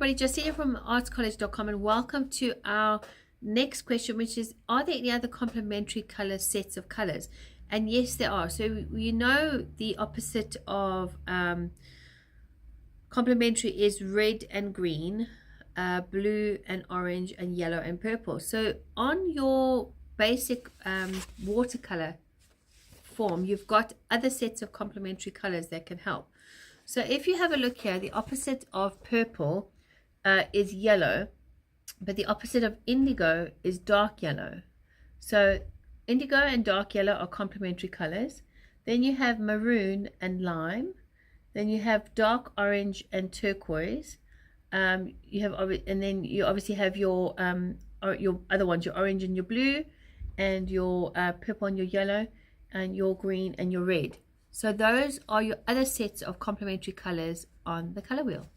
everybody, Justina from artscollege.com, and welcome to our next question, which is, are there any other complementary color sets of colors? And yes, there are. So we know the opposite of complementary is red and green, blue and orange, and yellow and purple. So on your basic watercolor form, you've got other sets of complementary colors that can help. So if you have a look here, the opposite of purple is yellow, but the opposite of indigo is dark yellow. So indigo and dark yellow are complementary colors. Then you have maroon and lime. Then you have dark orange and turquoise. And then you obviously have your other ones, your orange and your blue, and your purple and your yellow, and your green and your red. So those are your other sets of complementary colors on the color wheel.